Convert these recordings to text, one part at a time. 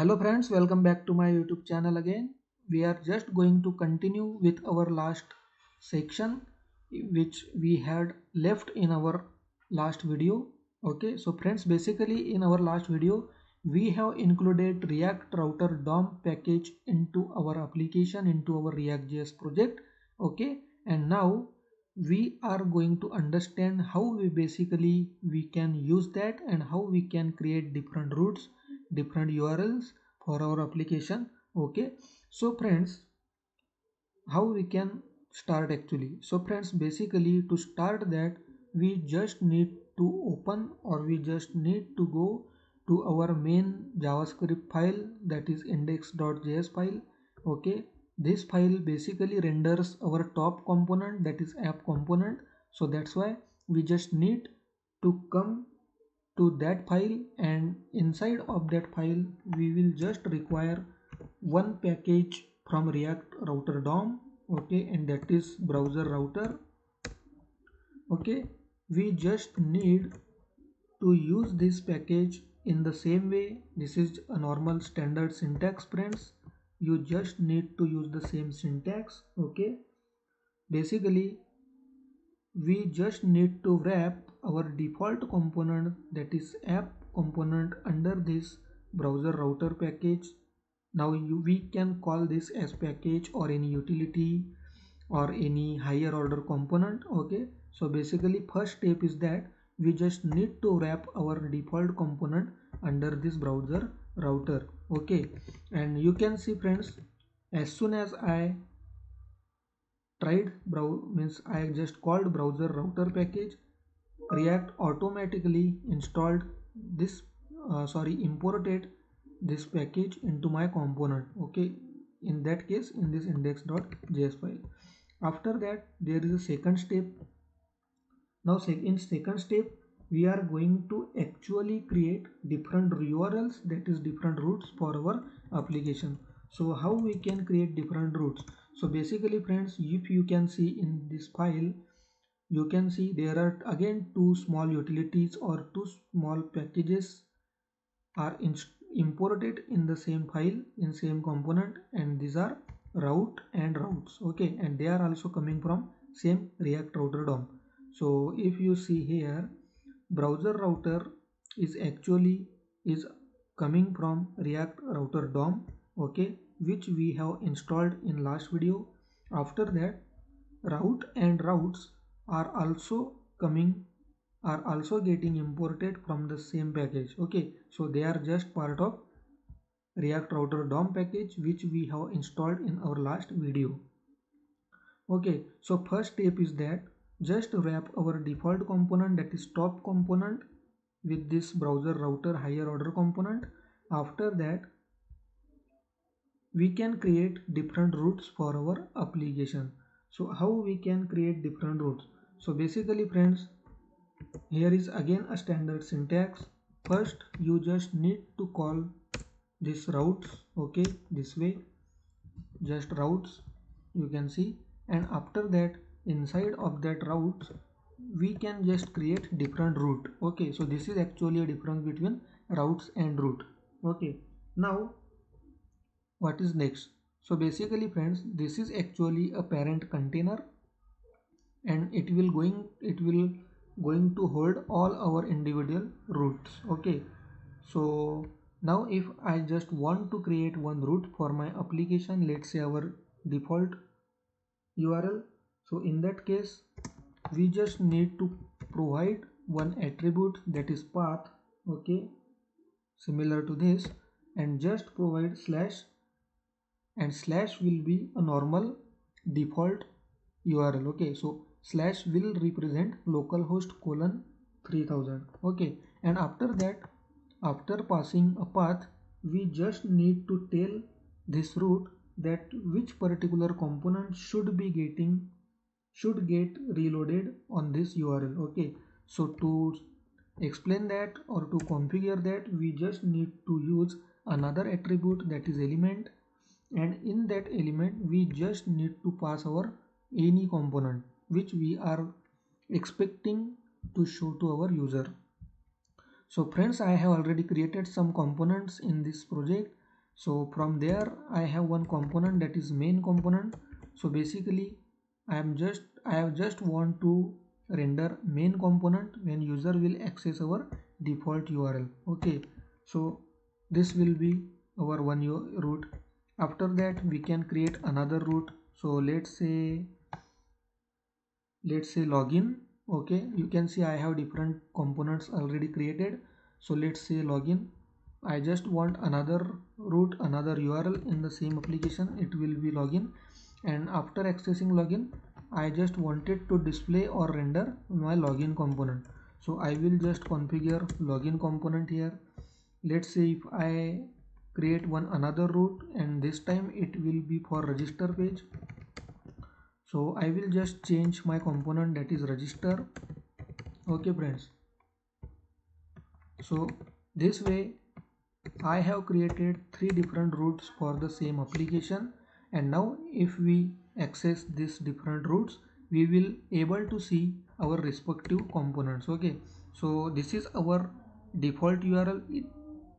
Hello friends, welcome back to my YouTube channel again. We are just going to continue with our last section which we had left in our last video. Okay, so friends, basically in our last video we have included React Router DOM package into our application, into our React.js project. Okay, and now we are going to understand how we can use that and how we can create different routes, different URLs for our application. Okay, so friends, how we can start actually? So friends, basically to start that we just need to open, or we just need to go to our main JavaScript file, that is index.js file. Okay, this file basically renders our top component, that is app component. So that's why we just need to come to that file, and inside of that file we will just require one package from React Router DOM. Okay, and that is browser router. Okay, we just need to use this package in the same way. This is a normal standard syntax, friends. You just need to use the same syntax. Okay, basically we just need to wrap our default component, that is app component, under this browser router package. Now we can call this as package or any utility or any higher order component. Okay, so basically first step is that we just need to wrap our default component under this browser router. Okay, and you can see friends, as soon as I I just called browser router package, React automatically installed this imported this package into my component. Okay, in that case in this index.js file. After that there is a second step. Now in second step we are going to actually create different URLs, that is different routes for our application. So how we can create different routes? So basically friends, if you can see in this file, you can see there are again two small utilities or two small packages are imported in the same file, in same component, and these are route and routes. Okay, and they are also coming from same React Router DOM. So if you see here, browser router is actually is coming from React Router DOM. Okay, which we have installed in last video. After that, route and routes are also coming, are also getting imported from the same package. Okay, so they are just part of React Router DOM package which we have installed in our last video. Okay, so first step is that just wrap our default component, that is top component, with this browser router higher order component. After that we can create different routes for our application. So how we can create different routes? So basically friends, here is again a standard syntax. First you just need to call this routes. Okay, this way, just routes, you can see, and after that inside of that routes we can just create different route. Okay, so this is actually a difference between routes and route. Okay, now what is next? So basically friends, this is actually a parent container, and it will going to hold all our individual routes. Okay, so now if I just want to create one route for my application, let's say our default URL, so in that case we just need to provide one attribute, that is path. Okay, similar to this, and just provide slash, and slash will be a normal default URL. Okay, so slash will represent localhost colon 3000. Okay, and after that, after passing a path, we just need to tell this route that which particular component should get reloaded on this URL. Okay, so to explain that or to configure that, we just need to use another attribute, that is element, and in that element we just need to pass our any component which we are expecting to show to our user. So friends, I have already created some components in this project, So from there I have one component, that is main component. So basically I have just want to render main component when user will access our default URL. Okay, so this will be our one route. After that we can create another route. So let's say login. Okay, you can see I have different components already created. So let's say login. I just want another route, another URL in the same application. It will be login, and after accessing login I just wanted to display or render my login component. So I will just configure login component here. Let's say if I create one another route, and this time it will be for register page. So I will just change my component, that is register. Okay friends, so this way I have created three different routes for the same application, and now if we access these different routes we will able to see our respective components. Okay, so this is our default URL.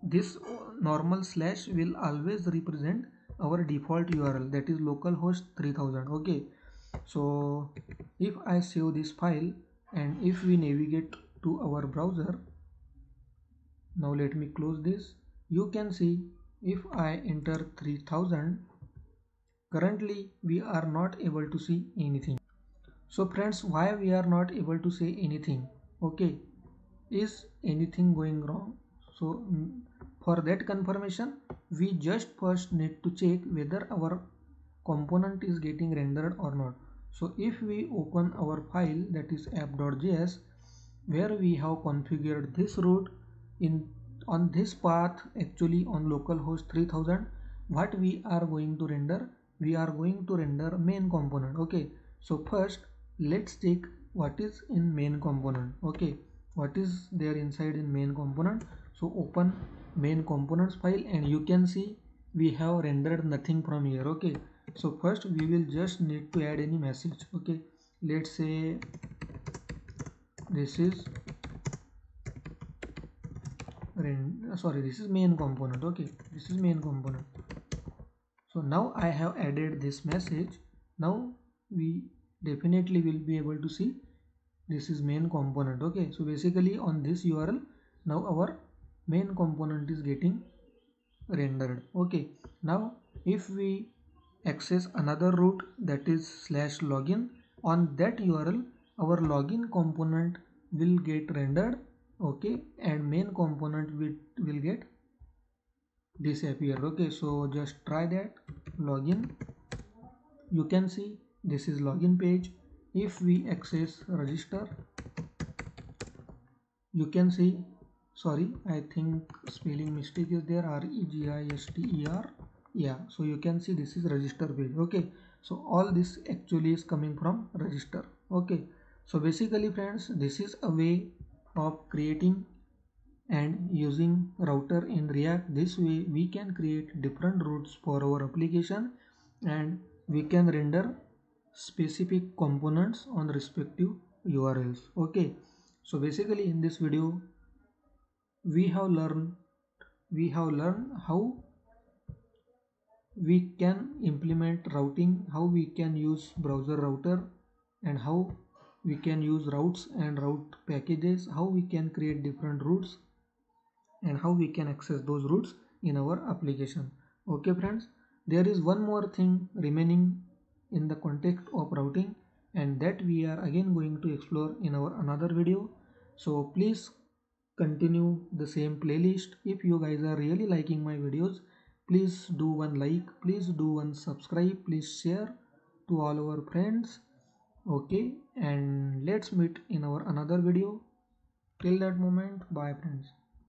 This normal slash will always represent our default URL, that is localhost 3000. Okay, so if I save this file and if we navigate to our browser, now let me close this. You can see if I enter 3000, currently we are not able to see anything. So friends, why we are not able to say anything? Okay, is anything going wrong? So for that confirmation we just first need to check whether our component is getting rendered or not. So if we open our file, that is app.js, where we have configured this route in on this path, actually on localhost 3000, what we are going to render, we are going to render main component. Okay, so first let's check what is in main component. Okay, what is there inside in main component. So open main components file, and you can see we have rendered nothing from here. Okay, so first we will just need to add any message. Okay, let's say this is this is main component. Okay, this is main component. So now I have added this message. Now we definitely will be able to see this is main component. Okay, so basically on this URL now our main component is getting rendered. Okay, now if we access another route, that is slash login, on that URL our login component will get rendered. Okay, and main component will get disappear. Okay, so just try that. Login, you can see this is login page. If we access register, you can see, sorry, I think spelling mistake is there, register. Yeah, so you can see this is register page. Okay, so all this actually is coming from register. Okay, so basically friends, this is a way of creating and using router in React. This way we can create different routes for our application, and we can render specific components on respective URLs. Okay, so basically in this video we have learned how we can implement routing, how we can use browser router, and how we can use routes and route packages, how we can create different routes, and how we can access those routes in our application. Okay friends, there is one more thing remaining in the context of routing, and that we are again going to explore in our another video. So please continue the same playlist. If you guys are really liking my videos, please do one like, please do one subscribe, please share to all our friends. Okay, and let's meet in our another video. Till that moment, bye friends.